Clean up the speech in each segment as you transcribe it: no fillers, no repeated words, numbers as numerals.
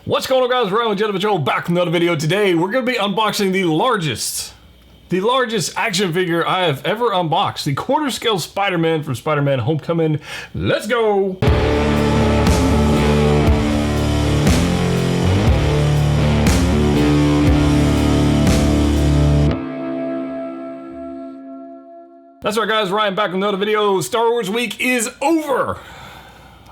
What's going on, guys? Ryan with Jedha Patrol back with another video. Today we're going to be unboxing the largest action figure I have ever unboxed, the quarter scale Spider-Man from Spider-Man Homecoming. Let's go! That's right, guys, Ryan back with another video. Star Wars week is over.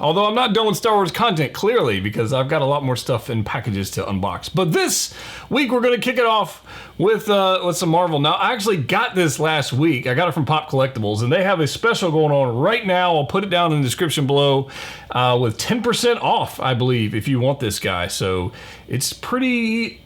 Although I'm not done with Star Wars content, clearly, because I've got a lot more stuff in packages to unbox. But this week, we're going to kick it off with some Marvel. Now, I actually got this last week. I got it from Pop Collectibles, and they have a special going on right now. I'll put it down in the description below with 10% off, I believe, if you want this guy. So it's a pretty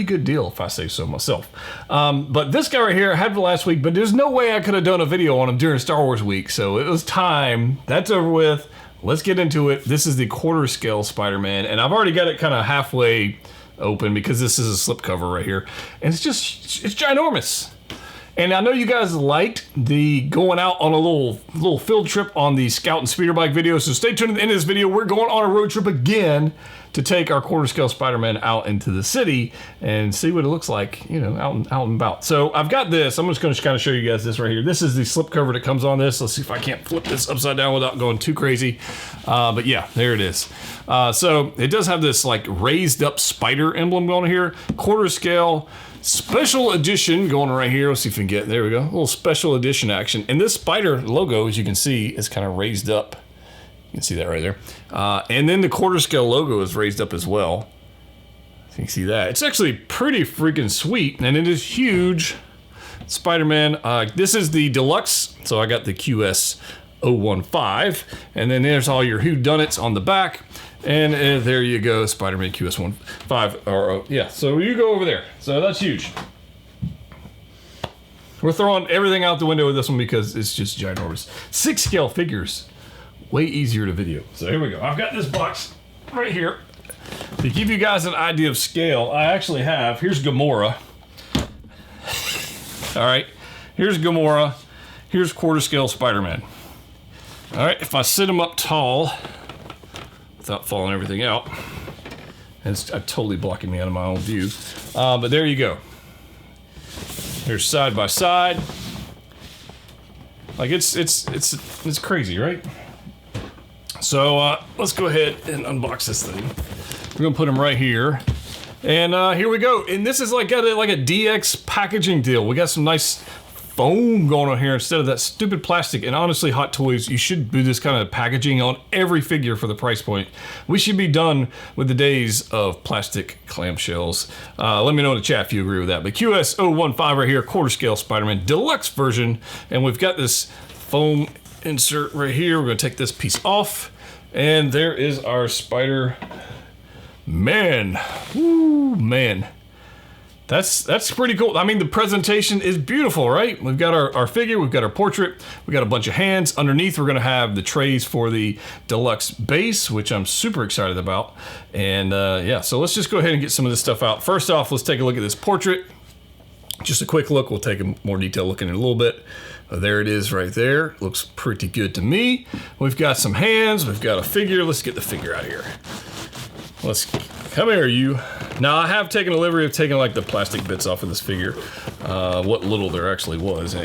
good deal, if I say so myself. But this guy right here, I had for last week, but there's no way I could have done a video on him during Star Wars week. So it was time. That's over with. Let's get into it. This is the quarter scale Spider-Man, and I've already got it kind of halfway open because this is a slipcover right here. And it's ginormous. And I know you guys liked the going out on a little field trip on the Scout and Speeder Bike video, so stay tuned to the end of this video. We're going on a road trip again to take our quarter scale Spider-Man out into the city and see what it looks like, you know, out and about. So I've got this. I'm just going to kind of show you guys this right here. This is the slipcover that comes on this. Let's see if I can't flip this upside down without going too crazy. But yeah, there it is. So it does have this like raised up spider emblem going here. Quarter scale special edition going right here. Let's see if we can get, there we go. A little special edition action. And this spider logo, as you can see, is kind of raised up. You can see that right there. And then the quarter scale logo is raised up as well. So you can see that. It's actually pretty freaking sweet, and it is huge. Spider-Man. This is the Deluxe, so I got the QS015. And then there's all your whodunits on the back. And there you go, Spider-Man QS15. Yeah, so you go over there. So that's huge. We're throwing everything out the window with this one because it's just ginormous. 6 scale figures. Way easier to video. So here we go. I've got this box right here. To give you guys an idea of scale, I actually have, here's Gamora. All right, here's Gamora. Here's quarter scale Spider-Man. All right, if I sit them up tall, without falling everything out, and it's totally blocking me out of my own view. But there you go. Here's side by side. Like it's crazy, right? So let's go ahead and unbox this thing. We're gonna put them right here, and here we go. And this is like got like a DX packaging deal. We got some nice foam going on here instead of that stupid plastic. And honestly, Hot Toys, you should do this kind of packaging on every figure for the price point. We should be done with the days of plastic clamshells. Let me know in the chat if you agree with that. But QS015 right here, quarter scale Spider-Man Deluxe version, and we've got this foam insert right here. We're gonna take this piece off, and there is our Spider-Man. Woo, man. That's pretty cool. I mean, the presentation is beautiful, right? We've got our figure, we've got our portrait, we've got a bunch of hands. Underneath, we're gonna have the trays for the Deluxe base, which I'm super excited about. And yeah, so let's just go ahead and get some of this stuff out. First off, let's take a look at this portrait. Just a quick look. We'll take a more detailed look in it in a little bit. There it is right there. Looks pretty good to me. We've got some hands. We've got a figure. Let's get the figure out of here. Let's come here, you. Now, I have taken a liberty of taking like the plastic bits off of this figure. What little there actually was.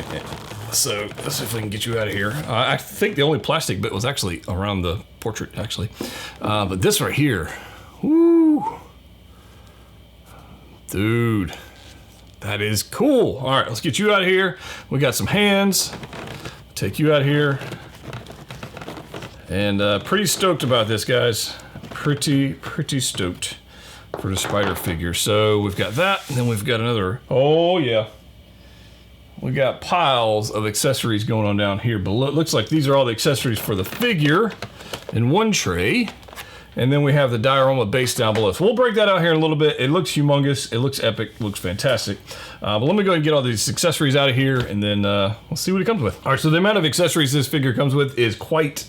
So let's see if we can get you out of here. I think the only plastic bit was actually around the portrait, actually. But this right here, woo, dude. That is cool. All right, let's get you out of here. We got some hands. Take you out here. And pretty stoked about this, guys. Pretty stoked for the spider figure. So we've got that, and then we've got another. Oh yeah. We got piles of accessories going on down here below. It looks like these are all the accessories for the figure in one tray. And then we have the Diorama base down below. So we'll break that out here in a little bit. It looks humongous. It looks epic. It looks fantastic. But let me go ahead and get all these accessories out of here, and then we'll see what it comes with. All right, so the amount of accessories this figure comes with is quite...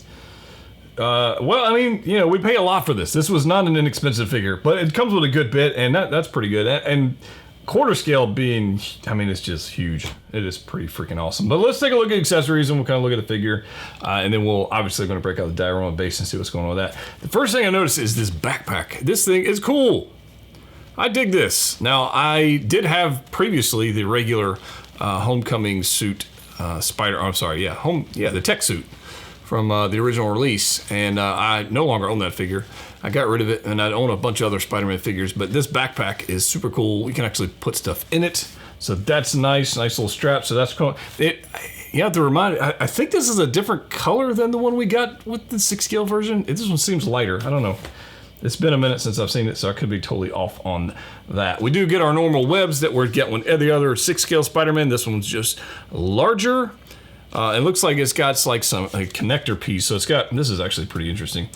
well, I mean, you know, we pay a lot for this. This was not an inexpensive figure, but it comes with a good bit, and that's pretty good. And quarter scale being, I mean, it's just huge. It is pretty freaking awesome. But let's take a look at accessories and we'll kind of look at the figure. And then we'll obviously going to break out the diorama base and see what's going on with that. The first thing I noticed is this backpack. This thing is cool. I dig this. Now, I did have previously the regular homecoming suit, the tech suit from the original release, and I no longer own that figure. I got rid of it, and I own a bunch of other Spider-Man figures, but this backpack is super cool. We can actually put stuff in it, so that's nice little strap, so that's cool. You have to remind, I think this is a different color than the one we got with the 6-scale version. This one seems lighter, I don't know. It's been a minute since I've seen it, so I could be totally off on that. We do get our normal webs that we get with the other 6-scale Spider-Man. This one's just larger. It looks like it's got like a connector piece. So it's got, this is actually pretty interesting.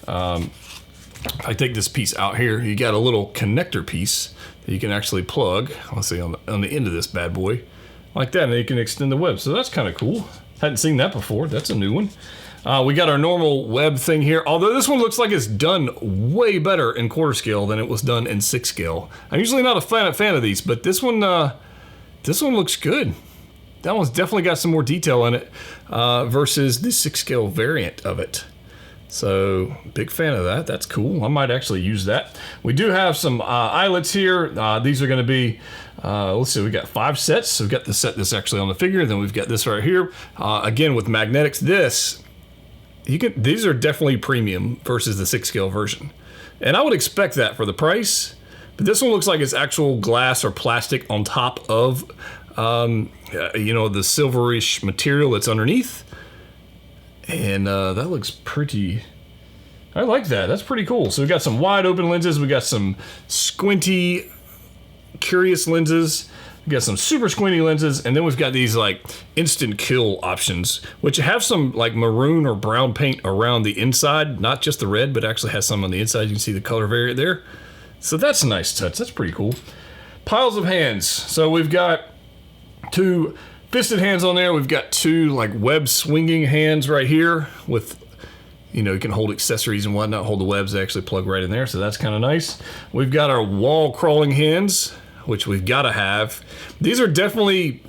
I take this piece out here, you got a little connector piece that you can actually plug, let's see, on the end of this bad boy. Like that, and you can extend the web. So that's kind of cool. Hadn't seen that before, that's a new one. We got our normal web thing here, although this one looks like it's done way better in quarter scale than it was done in 6 scale. I'm usually not a fan of these, but this one looks good. That one's definitely got some more detail in it versus the 6 scale variant of it. So big fan of that. That's cool. I might actually use that. We do have some eyelets here. These are going to be, let's see, we got 5 sets. So we've got the set that's actually on the figure. Then we've got this right here. Again, with magnetics, these are definitely premium versus the 6 scale version. And I would expect that for the price. But this one looks like it's actual glass or plastic on top of, you know, the silverish material that's underneath. And that looks pretty, I like that. That's pretty cool. So we got some wide open lenses. We got some squinty, curious lenses. We got some super squinty lenses. And then we've got these like instant kill options, which have some like maroon or brown paint around the inside. Not just the red, but actually has some on the inside. You can see the color variant there. So that's a nice touch. That's pretty cool. Piles of hands. So we've got 2 fisted hands on there. We've got 2 like web swinging hands right here with, you know, you can hold accessories and whatnot, hold the webs, they actually plug right in there. So that's kind of nice. We've got our wall crawling hands, which we've got to have. These are definitely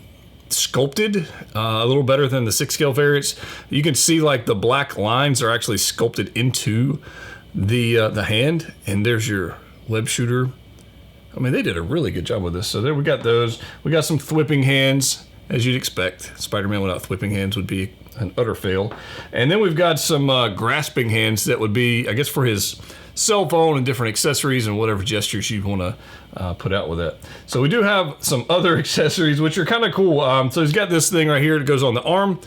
sculpted a little better than the 6 scale variants. You can see like the black lines are actually sculpted into the hand, and there's your web shooter. I mean, they did a really good job with this. So there we got those. We got some thwipping hands, as you'd expect. Spider-Man without thwipping hands would be an utter fail. And then we've got some grasping hands that would be, I guess, for his cell phone and different accessories and whatever gestures you want to put out with that. So we do have some other accessories, which are kind of cool. So he's got this thing right here that goes on the arm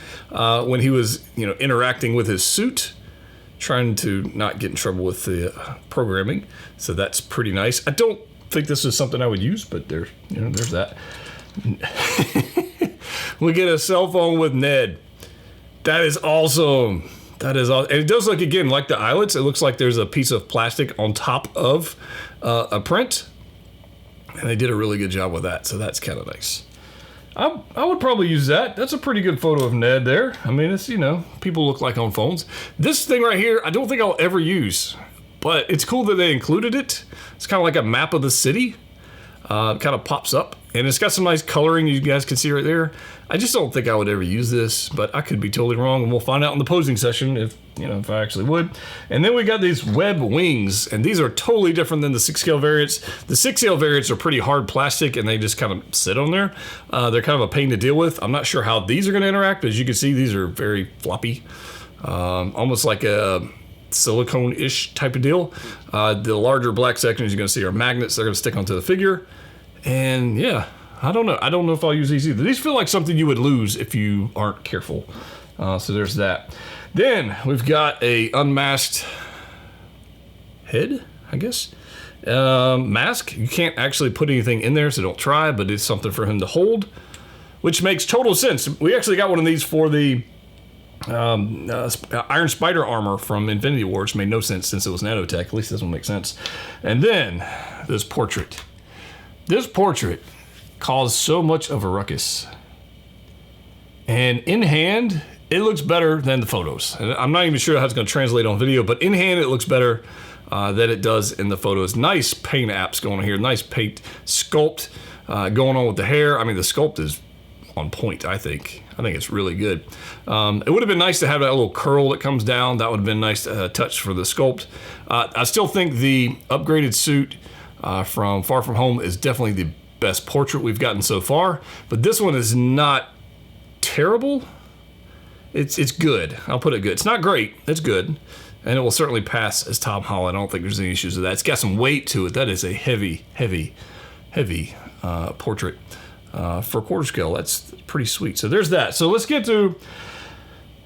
when he was, you know, interacting with his suit, trying to not get in trouble with the programming. So that's pretty nice. I don't think this is something I would use, but there's that. We get a cell phone with Ned. That is awesome. That is awesome. And it does look, again, like the eyelets. It looks like there's a piece of plastic on top of a print. And they did a really good job with that. So that's kind of nice. I would probably use that. That's a pretty good photo of Ned there. I mean, it's, you know, people look like on phones. This thing right here, I don't think I'll ever use. But it's cool that they included it. It's kind of like a map of the city. It kind of pops up. And it's got some nice coloring you guys can see right there. I just don't think I would ever use this, but I could be totally wrong, and we'll find out in the posing session if I actually would. And then we got these web wings, and these are totally different than the 6 scale variants. The 6 scale variants are pretty hard plastic, and they just kind of sit on there. They're kind of a pain to deal with. I'm not sure how these are going to interact, but as you can see, these are very floppy, almost like a silicone-ish type of deal. The larger black sections you're going to see are magnets. They're going to stick onto the figure. And yeah, I don't know. I don't know if I'll use these either. These feel like something you would lose if you aren't careful. So there's that. Then we've got a unmasked head, I guess. Mask. You can't actually put anything in there, so don't try, but it's something for him to hold, which makes total sense. We actually got one of these for the Iron Spider armor from Infinity War, which made no sense since it was nanotech. At least this one makes sense. And then this portrait. This portrait caused so much of a ruckus. And in hand, it looks better than the photos. And I'm not even sure how it's going to translate on video, but in hand, it looks better than it does in the photos. Nice paint apps going on here. Nice paint sculpt. going on with the hair. I mean, the sculpt is on point, I think. I think it's really good. It would have been nice to have that little curl that comes down. That would have been nice touch for the sculpt. I still think the upgraded suit from Far From Home is definitely the best portrait we've gotten so far, but this one is not terrible. It's good. I'll put it good. It's not great. It's good. And it will certainly pass as Tom Holland. I don't think there's any issues with that. It's got some weight to it. That is a heavy portrait for quarter scale. That's pretty sweet. So there's that. So let's get to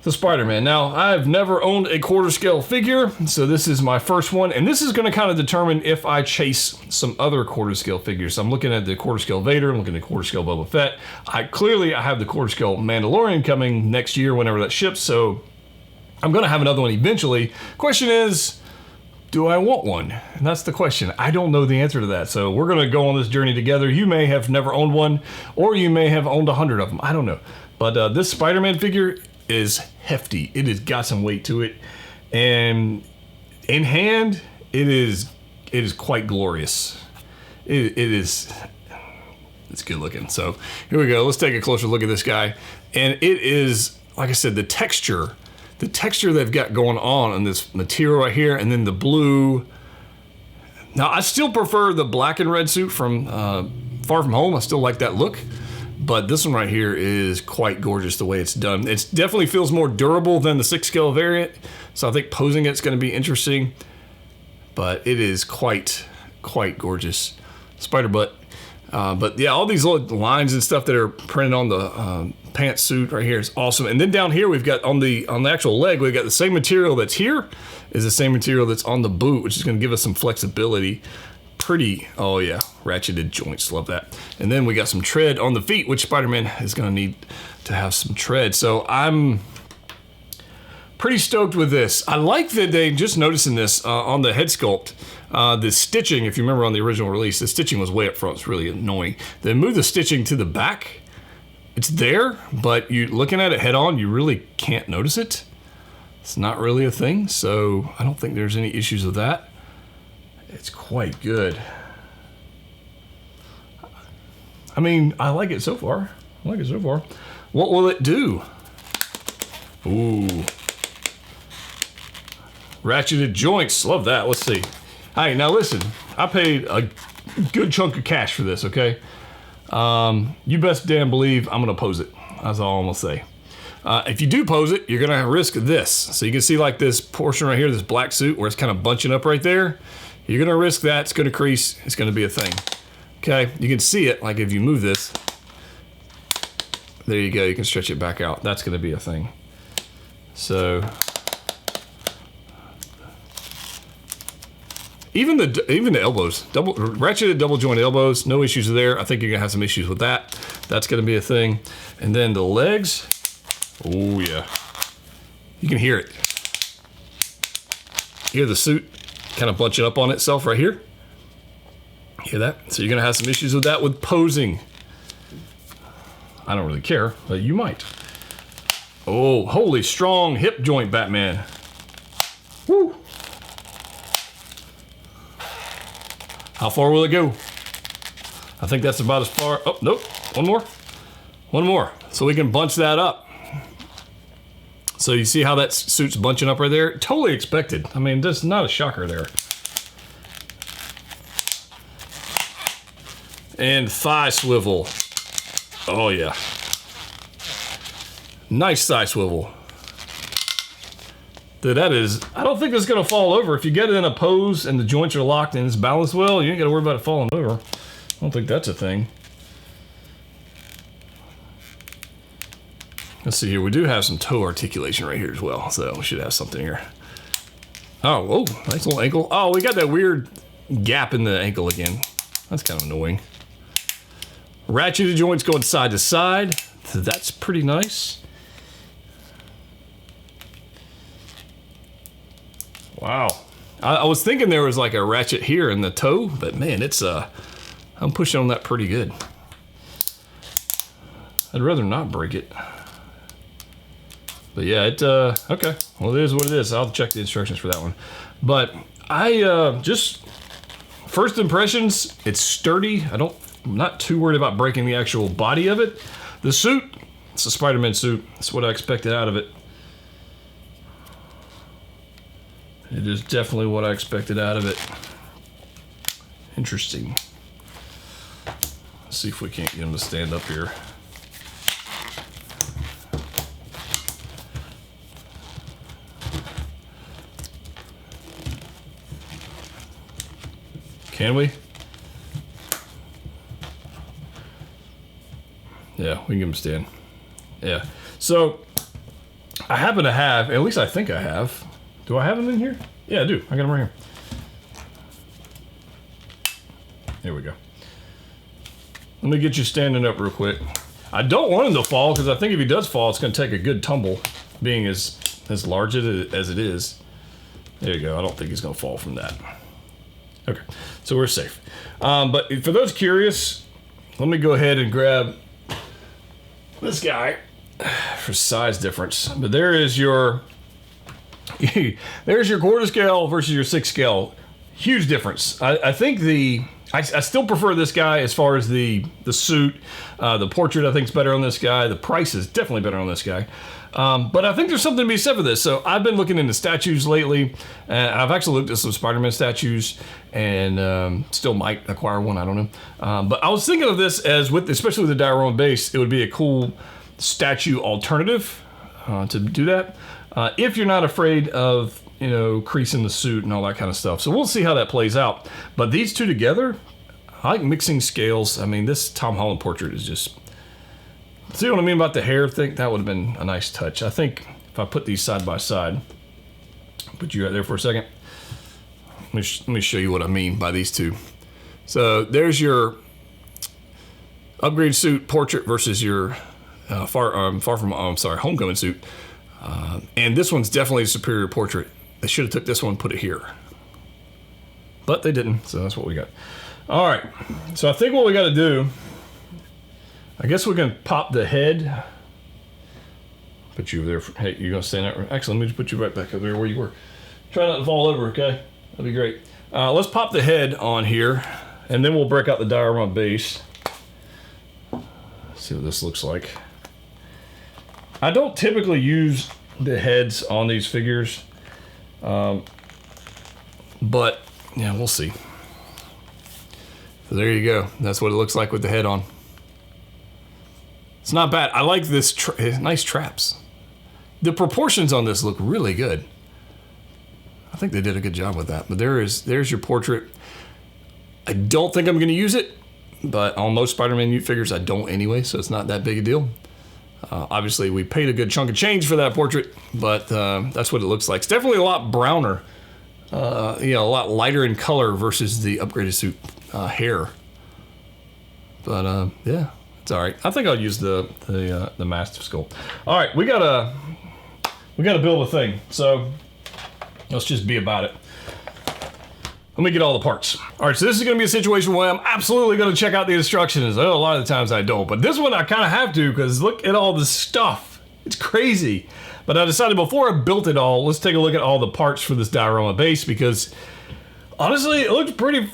the Spider-Man. Now, I've never owned a quarter scale figure, so this is my first one. And this is going to kind of determine if I chase some other quarter scale figures. So I'm looking at the quarter scale Vader. I'm looking at the quarter scale Boba Fett. I have the quarter scale Mandalorian coming next year whenever that ships. So I'm going to have another one eventually. Question is, do I want one? And that's the question. I don't know the answer to that. So we're going to go on this journey together. You may have never owned one, or you may have owned 100 of them. I don't know. But this Spider-Man figure is hefty. It has got some weight to it. And in hand, it is quite glorious. It's good looking. So here we go. Let's take a closer look at this guy. And it is, like I said, the texture they've got going on this material right here, and then the blue. Now, I still prefer the black and red suit from Far From Home. I still like that look, but this one right here is quite gorgeous the way it's done. It definitely feels more durable than the 6 scale variant, so I think posing it's going to be interesting, but it is quite gorgeous. Spider butt. But yeah, all these little lines and stuff that are printed on the pantsuit right here is awesome. And then down here we've got on the actual leg, we've got the same material that's here is the same material that's on the boot, which is going to give us some flexibility. Pretty, oh yeah, ratcheted joints, love that. And then we got some tread on the feet, which Spider-Man is going to need to have some tread. So I'm pretty stoked with this. I like that they just noticing this on the head sculpt. The stitching, if you remember on the original release, the stitching was way up front. It's really annoying. They moved the stitching to the back. It's there, but you looking at it head on, you really can't notice it. It's not really a thing, so I don't think there's any issues with that. It's quite good. I mean, I like it so far. What will it do? Ooh. Ratcheted joints, love that. Let's see. Hey, now listen, I paid a good chunk of cash for this, okay? You best damn believe I'm gonna pose it. That's all I'm gonna say. If you do pose it, you're gonna risk this. So you can see like this portion right here, this black suit where it's kind of bunching up right there. You're gonna risk that, it's gonna crease, it's gonna be a thing. Okay, you can see it, like if you move this, there you go, you can stretch it back out. That's gonna be a thing. So, even the elbows, ratcheted double joint elbows, no issues there. I think you're gonna have some issues with that. That's gonna be a thing. And then the legs, oh yeah. You can hear it. Hear the suit kind of bunching up on itself right here. Hear that? So you're gonna have some issues with that with posing. I don't really care, but you might. Oh, holy strong hip joint Batman. Woo! How far will it go? I think that's about as far. Oh, nope. One more. So we can bunch that up. So you see how that suit's bunching up right there? Totally expected. I mean, that's not a shocker there. And thigh swivel. Oh yeah. Nice thigh swivel. Dude, that is, I don't think it's gonna fall over. If you get it in a pose and the joints are locked and it's balanced well, you ain't gotta worry about it falling over. I don't think that's a thing. Let's see here, we do have some toe articulation right here as well, so we should have something here. Oh, whoa, nice little ankle. Oh, we got that weird gap in the ankle again. That's kind of annoying. Ratcheted joints going side to side, so that's pretty nice. Wow. I was thinking there was like a ratchet here in the toe, but man, it's I'm pushing on that pretty good. I'd rather not break it. But yeah, okay. Well, it is what it is. I'll check the instructions for that one. But I just, first impressions, it's sturdy. I don't not too worried about breaking the actual body of it. The suit, it's a Spider-Man suit. That's what I expected out of it. It is definitely what I expected out of it. Interesting. Let's see if we can't get him to stand up here. Can we? Yeah, we can get him to stand. Yeah. So, I happen to have, at least I think I have. Do I have him in here? Yeah, I do. I got him right here. There we go. Let me get you standing up real quick. I don't want him to fall, because I think if he does fall, it's going to take a good tumble, being as large as it is. There you go. I don't think he's going to fall from that. Okay, so we're safe. But for those curious, let me go ahead and grab this guy for size difference. But there is your there's your quarter scale versus your 6 scale. Huge difference. I think I still prefer this guy as far as the suit. The portrait I think is better on this guy. The price is definitely better on this guy. But I think there's something to be said for this. So I've been looking into statues lately, and I've actually looked at some Spider-Man statues, and still might acquire one. I don't know. But I was thinking of this as especially with the diorama base, it would be a cool statue alternative to do that. If you're not afraid of creasing the suit and all that kind of stuff. So we'll see how that plays out. But these two together, I like mixing scales. I mean, this Tom Holland portrait is just. See what I mean about the hair thing? That would have been a nice touch. I think if I put these side by side, put you right there for a second. Let me show you what I mean by these two. So there's your upgrade suit portrait versus your homecoming suit. And this one's definitely a superior portrait. They should have took this one and put it here. But they didn't, so that's what we got. All right, so I think what we got to do, I guess we can pop the head. Put you there. Hey, you're gonna stand out. Actually, let me just put you right back up there where you were. Try not to fall over, okay? That'd be great. Let's pop the head on here, and then we'll break out the diorama base. See what this looks like. I don't typically use the heads on these figures, but yeah, we'll see. So there you go. That's what it looks like with the head on. It's not bad. I like this nice traps. The proportions on this look really good. I think they did a good job with that. But there's your portrait. I don't think I'm going to use it, but on most Spider-Man figures I don't anyway, so it's not that big a deal. Obviously, we paid a good chunk of change for that portrait, but that's what it looks like. It's definitely a lot browner, a lot lighter in color versus the upgraded suit hair. But yeah. It's all right. I think I'll use the mastiff skull. All right, we gotta build a thing. So let's just be about it. Let me get all the parts. All right, so this is gonna be a situation where I'm absolutely gonna check out the instructions. I know a lot of the times I don't, but this one I kind of have to because look at all the stuff. It's crazy. But I decided before I built it all, let's take a look at all the parts for this diorama base because honestly, it looks pretty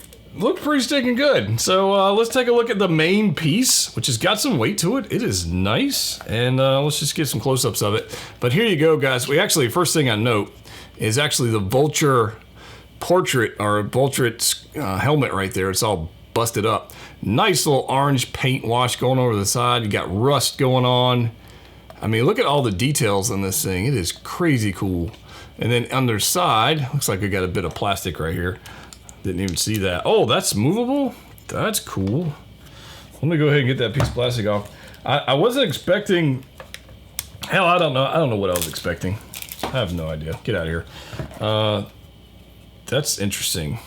stinking good. So let's take a look at the main piece, which has got some weight to it. It is nice, and let's just get some close-ups of it. But here you go, guys. First thing I note is actually the Vulture portrait, or Vulture helmet right there. It's all busted up. Nice little orange paint wash going over the side. You got rust going on. I mean, look at all the details on this thing. It is crazy cool. And then underside, looks like we got a bit of plastic right here. Didn't even see that. Oh, that's movable? That's cool. Let me go ahead and get that piece of plastic off. I wasn't expecting... Hell, I don't know. I don't know what I was expecting. I have no idea. Get out of here. That's interesting.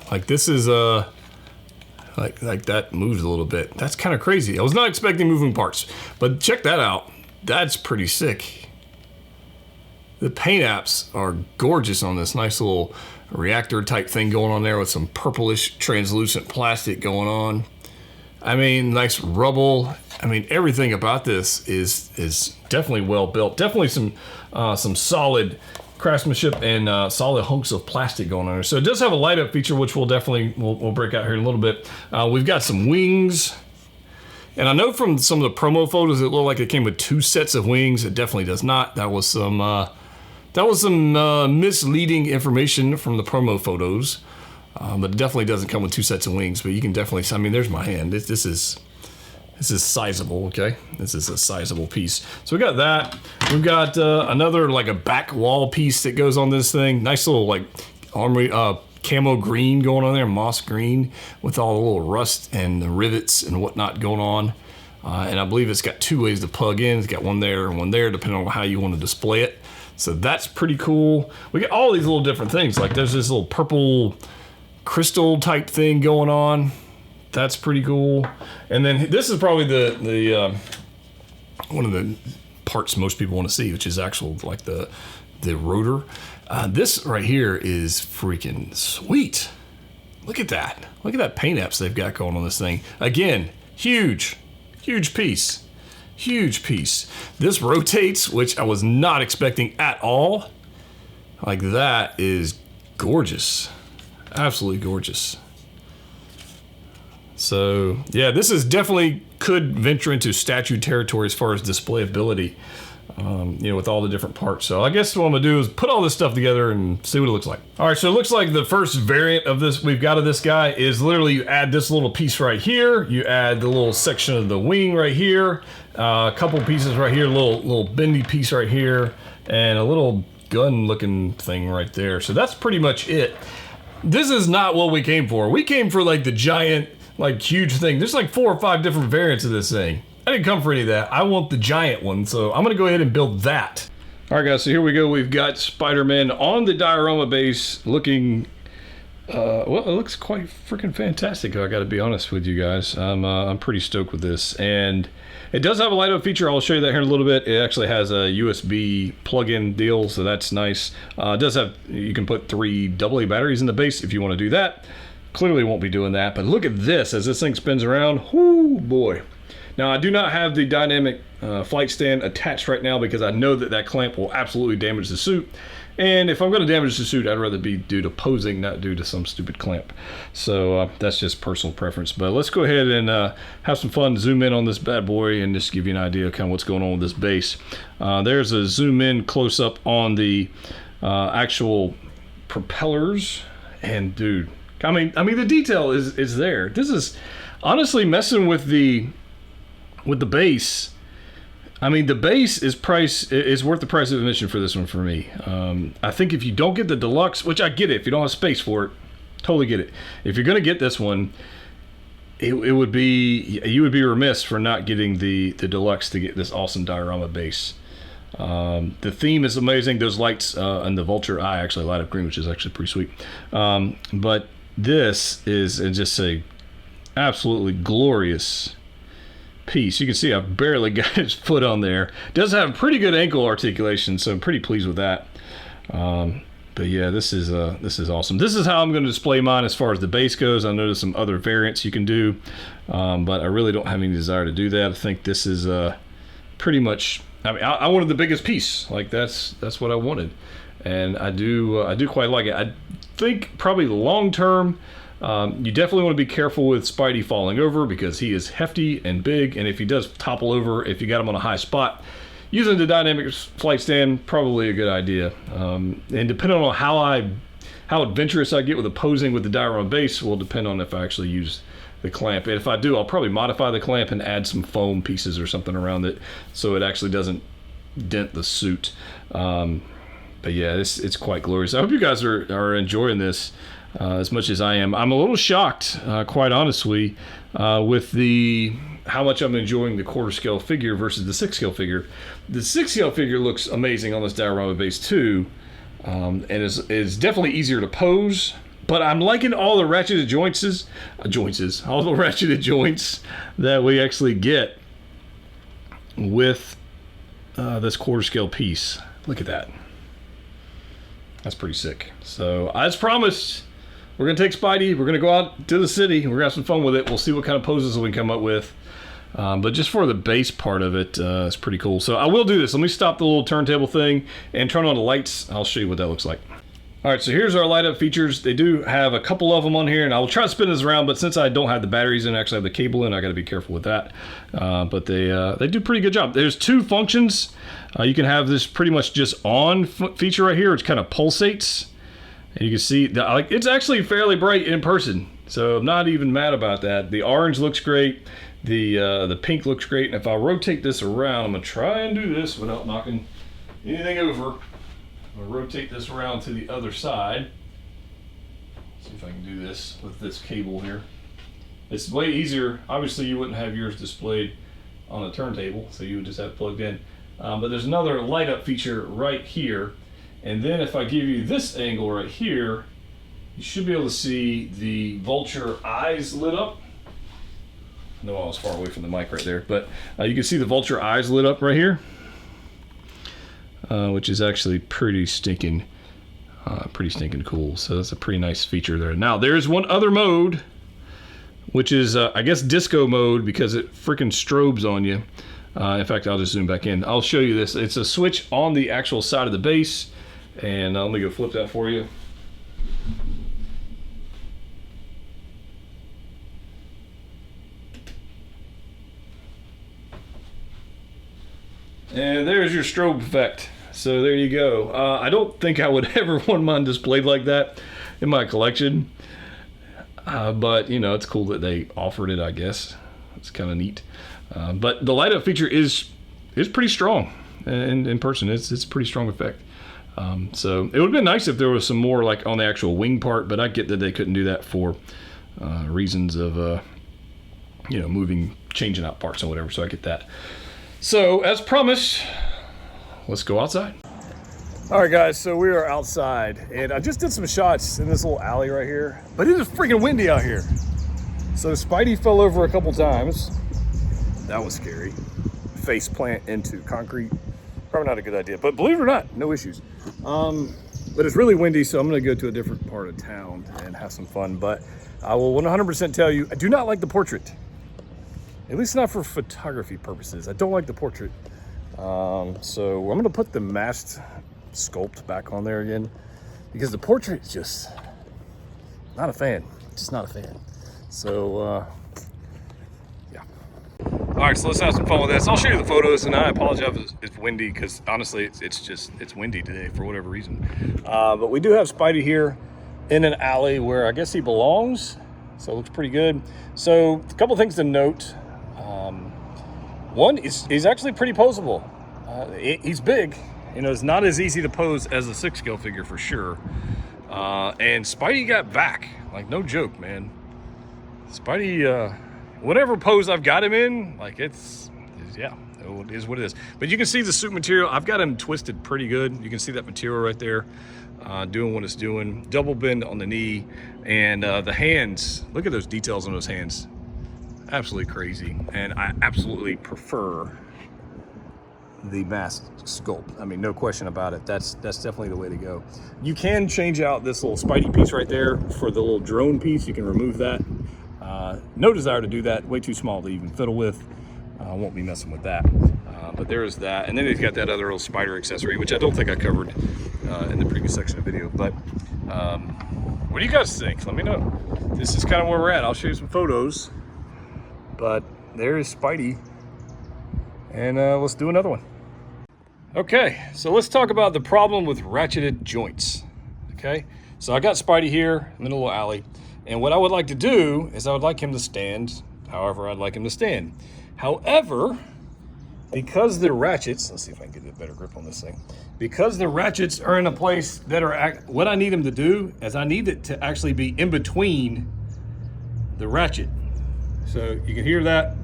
Like, this is... Like that moves a little bit. That's kind of crazy. I was not expecting moving parts. But check that out. That's pretty sick. The paint apps are gorgeous on this nice little... reactor type thing going on there with some purplish translucent plastic going on. I mean, nice rubble. I mean, everything about this is definitely well built. Definitely some solid craftsmanship and solid hunks of plastic going on there. So it does have a light up feature, which we'll definitely we'll break out here in a little bit. We've got some wings, and I know from some of the promo photos it looked like it came with 2 sets of wings. It definitely does not. That was some misleading information from the promo photos, but it definitely doesn't come with 2 sets of wings. But you can definitely, I mean, there's my hand. This is sizable, okay? This is a sizable piece. So we got that. We've got another like a back wall piece that goes on this thing. Nice little like armory camo green going on there, moss green, with all the little rust and the rivets and whatnot going on. And I believe it's got 2 ways to plug in. It's got one there and one there, depending on how you want to display it. So that's pretty cool. We got all these little different things. Like there's this little purple crystal type thing going on. That's pretty cool. And then this is probably the one of the parts most people want to see, which is actual like the rotor. This right here is freaking sweet. Look at that. Look at that paint apps they've got going on this thing. Again, huge piece. Huge piece. This rotates, which I was not expecting at all. Like that is gorgeous. Absolutely gorgeous. So yeah, this is definitely could venture into statue territory as far as displayability, you know, with all the different parts. So I guess what I'm gonna do is put all this stuff together and see what it looks like. All right, so it looks like the first variant of this we've got of this guy is literally you add this little piece right here, you add the little section of the wing right here, a couple pieces right here, little bendy piece right here, and a little gun looking thing right there. So that's pretty much it. This is not what we came for. We came for like the giant, like huge thing. There's like 4 or 5 different variants of this thing. I didn't come for any of that. I want the giant one, so I'm gonna go ahead and build that. All right guys, so here we go. We've got Spider-Man on the diorama base looking, well, it looks quite freaking fantastic. I gotta be honest with you guys. I'm pretty stoked with this. And it does have a light up feature. I'll show you that here in a little bit. It actually has a USB plug-in deal, so that's nice. It does have, you can put 3 AA batteries in the base if you wanna do that. Clearly won't be doing that, but look at this as this thing spins around. Whoo boy. Now I do not have the dynamic flight stand attached right now because I know that that clamp will absolutely damage the suit. And if I'm going to damage the suit, I'd rather be due to posing, not due to some stupid clamp. So that's just personal preference. But let's go ahead and have some fun, zoom in on this bad boy, and just give you an idea of kind of what's going on with this base. There's a zoom in close up on the actual propellers, and dude, I mean the detail is there. This is honestly messing with the base. I mean, the base is worth the price of admission for this one for me. I think if you don't get the deluxe, which I get it, if you don't have space for it, totally get it. If you're gonna get this one, you would be remiss for not getting the deluxe to get this awesome diorama base. The theme is amazing. Those lights and the vulture eye actually light up green, which is actually pretty sweet. But this is just a absolutely glorious piece. You can see I've barely got his foot on there. It does have pretty good ankle articulation, so I'm pretty pleased with that. But yeah, this is awesome. This is how I'm going to display mine as far as the base goes. I know there's some other variants you can do, but I really don't have any desire to do that. I think this is pretty much, I mean, I wanted the biggest piece. Like that's what I wanted, and I do quite like it. I think probably long term, you definitely want to be careful with Spidey falling over because he is hefty and big, and if he does topple over, if you got him on a high spot, using the dynamic flight stand probably a good idea. And depending on how adventurous I get with the posing with the diorama base will depend on if I actually use the clamp. And if I do, I'll probably modify the clamp and add some foam pieces or something around it so it actually doesn't dent the suit. But yeah, it's quite glorious. I hope you guys are enjoying this as much as I am. I'm a little shocked, quite honestly, with how much I'm enjoying the 1/4 scale figure versus the 6 scale figure. The 6 scale figure looks amazing on this diorama base too, and is definitely easier to pose. But I'm liking all the ratcheted all the ratcheted joints that we actually get with this 1/4 scale piece. Look at that. That's pretty sick. So as promised, we're gonna take Spidey, we're gonna go out to the city, we're gonna have some fun with it. We'll see what kind of poses we can come up with. But just for the base part of it, it's pretty cool. So I will do this. Let me stop the little turntable thing and turn on the lights. I'll show you what that looks like. All right, so here's our light up features. They do have a couple of them on here, and I will try to spin this around, but since I don't have the batteries in, I actually have the cable in, I gotta be careful with that. But they do a pretty good job. There's two functions. You can have this pretty much just on feature right here, which kind of pulsates. And you can see that, like, it's actually fairly bright in person. So I'm not even mad about that. The orange looks great. The pink looks great. And if I rotate this around, I'm gonna try and do this without knocking anything over. I'm gonna rotate this around to the other side. See if I can do this with this cable here. It's way easier. Obviously you wouldn't have yours displayed on a turntable, so you would just have it plugged in. But there's another light up feature right here. And then if I give you this angle right here, you should be able to see the vulture eyes lit up. I know I was far away from the mic right there, but you can see the vulture eyes lit up right here, which is actually pretty stinking cool. So that's a pretty nice feature there. Now there's one other mode, which is I guess disco mode, because it freaking strobes on you. In fact, I'll just zoom back in. I'll show you this. It's a switch on the actual side of the base, and let me go flip that for you. And there's your strobe effect. So there you go. I don't think I would ever want mine displayed like that in my collection. But, you know, it's cool that they offered it, I guess. It's kind of neat. But the light up feature is pretty strong. And in person, it's a pretty strong effect. So it would have been nice if there was some more like on the actual wing part, but I get that they couldn't do that for reasons of, you know, changing out parts and whatever. So I get that. So, as promised, let's go outside. All right, guys, so we are outside, and I just did some shots in this little alley right here, but it is freaking windy out here. So Spidey fell over a couple times. That was scary. Face plant into concrete. Probably not a good idea, but believe it or not, no issues. But it's really windy, so I'm gonna go to a different part of town and have some fun, but I will 100% tell you, I do not like the portrait. At least not for photography purposes. I don't like the portrait. So I'm gonna put the masked sculpt back on there again, because the portrait is just not a fan. Just not a fan. So yeah. All right, so let's have some fun with this. I'll show you the photos, and I apologize if it's windy, because honestly, it's windy today for whatever reason. But we do have Spidey here in an alley where I guess he belongs. So it looks pretty good. So a couple things to note. One, he's actually pretty posable. He's big. You know, it's not as easy to pose as a 6-scale figure for sure. And Spidey got back. Like, no joke, man. Spidey, whatever pose I've got him in, like, yeah, it is what it is. But you can see the suit material. I've got him twisted pretty good. You can see that material right there, doing what it's doing. Double bend on the knee. And the hands, look at those details on those hands. Absolutely crazy. And I absolutely prefer the masked sculpt. I mean, no question about it. That's definitely the way to go. You can change out this little Spidey piece right there for the little drone piece. You can remove that. No desire to do that. Way too small to even fiddle with. I won't be messing with that. But there is that. And then he's got that other little spider accessory, which I don't think I covered in the previous section of the video. But what do you guys think? Let me know. This is kind of where we're at. I'll show you some photos. But there is Spidey. And let's do another one. Okay, so let's talk about the problem with ratcheted joints. Okay, so I got Spidey here in the little alley, and what I would like to do is I would like him to stand however I'd like him to stand. However, because the ratchets, let's see if I can get a better grip on this thing. Because the ratchets are in a place that are, what I need him to do is I need it to actually be in between the ratchet. So you can hear that,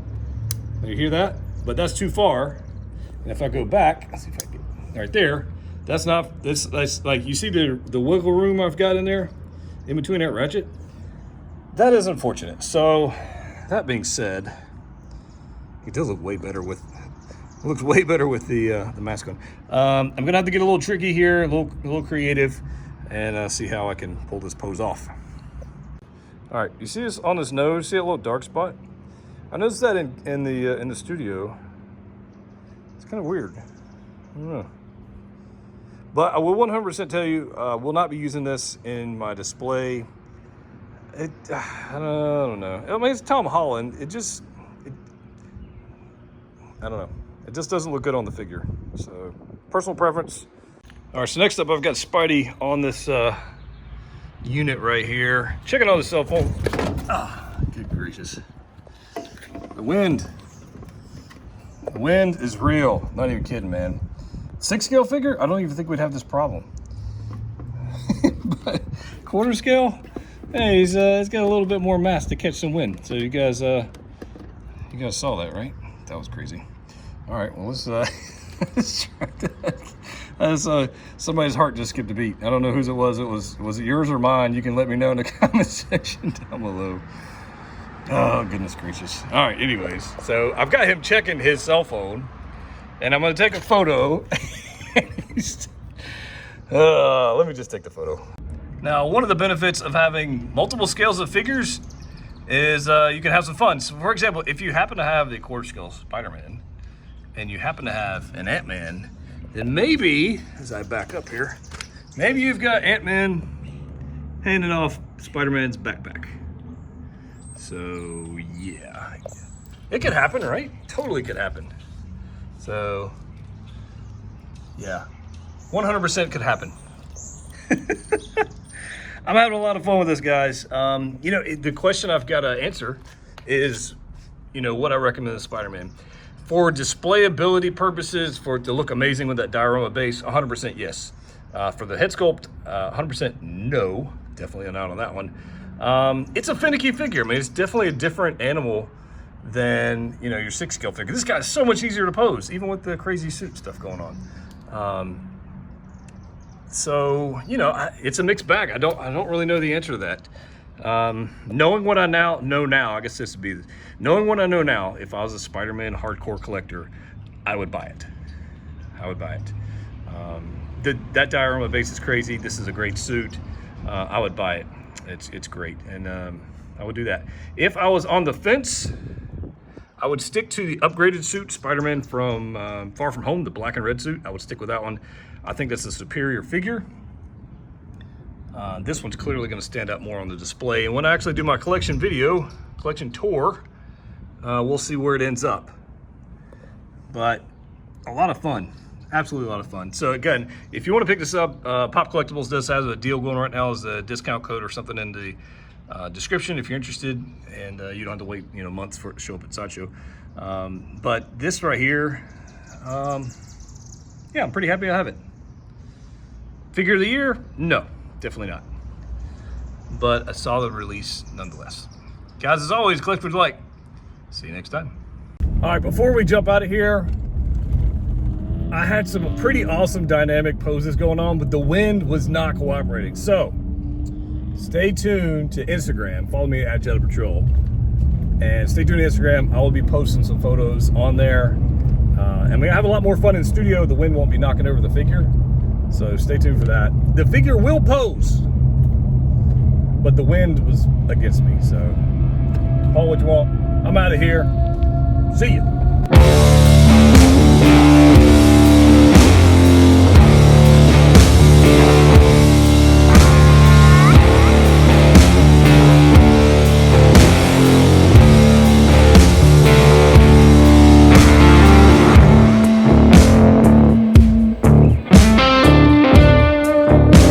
you hear that? But that's too far. And if I go back, let's see if I can get right there. That's like, you see the wiggle room I've got in there, in between that ratchet? That is unfortunate. So that being said, it does look way better with, it looks way better with the mask on. I'm gonna have to get a little tricky here, a little creative, and see how I can pull this pose off. All right, you see this on his nose, see that little dark spot? I noticed that in the studio. It's kind of weird. I don't know. But I will 100% tell you, will not be using this in my display. I don't know. I mean, it's Tom Holland. I don't know. It just doesn't look good on the figure. So, personal preference. All right, so next up, I've got Spidey on this unit right here. Checking on the cell phone. Ah, good gracious. The wind is real. Not even kidding, man. 6 scale figure, I don't even think we'd have this problem. But quarter scale, hey, he's got a little bit more mass to catch some wind. So you guys saw that, right? That was crazy. All right, well, let's try that. Somebody's heart just skipped a beat. I don't know whose it was. Was it yours or mine? You can let me know in the comment section down below. Oh, goodness gracious. All right, anyways. So I've got him checking his cell phone, and I'm going to take a photo. Let me just take the photo. Now, one of the benefits of having multiple scales of figures is you can have some fun. So, for example, if you happen to have the quarter scale Spider-Man, and you happen to have an Ant-Man, then maybe, as I back up here, maybe you've got Ant-Man handing off Spider-Man's backpack. So, yeah. It could happen, right? Totally could happen. So, yeah. 100% could happen. I'm having a lot of fun with this, guys. You know, the question I've got to answer is, you know, what I recommend the Spider-Man. For displayability purposes, for it to look amazing with that diorama base, 100% yes. For the head sculpt, 100% no. Definitely not on that one. It's a finicky figure. I mean, it's definitely a different animal than, you know, your 6 scale figure. This guy's so much easier to pose, even with the crazy suit stuff going on. So, you know, it's a mixed bag. I don't really know the answer to that. Knowing what I know now, I guess this would be, knowing what I know now, if I was a Spider-Man hardcore collector, I would buy it. I would buy it. That diorama base is crazy. This is a great suit. I would buy it. It's great, and I would do that. If I was on the fence, I would stick to the upgraded suit, Spider-Man from Far From Home, the black and red suit. I would stick with that one. I think that's a superior figure. This one's clearly going to stand out more on the display. And when I actually do my collection video, collection tour, we'll see where it ends up. But a lot of fun. Absolutely a lot of fun. So again, if you want to pick this up, Pop Collectibles does have a deal going right now. As a discount code or something in the description if you're interested, and you don't have to wait, you know, months for it to show up at Sideshow. But this right here, yeah, I'm pretty happy I have it. Figure of the year? No, definitely not. But a solid release nonetheless. Guys, as always, collect what you like. See you next time. All right, before we jump out of here, I had some pretty awesome dynamic poses going on, but the wind was not cooperating. So stay tuned to Instagram. Follow me at Jedha Patrol. And stay tuned to Instagram. I will be posting some photos on there. And we're gonna have a lot more fun in the studio. The wind won't be knocking over the figure. So stay tuned for that. The figure will pose, but the wind was against me. So call what you want. I'm out of here. See ya.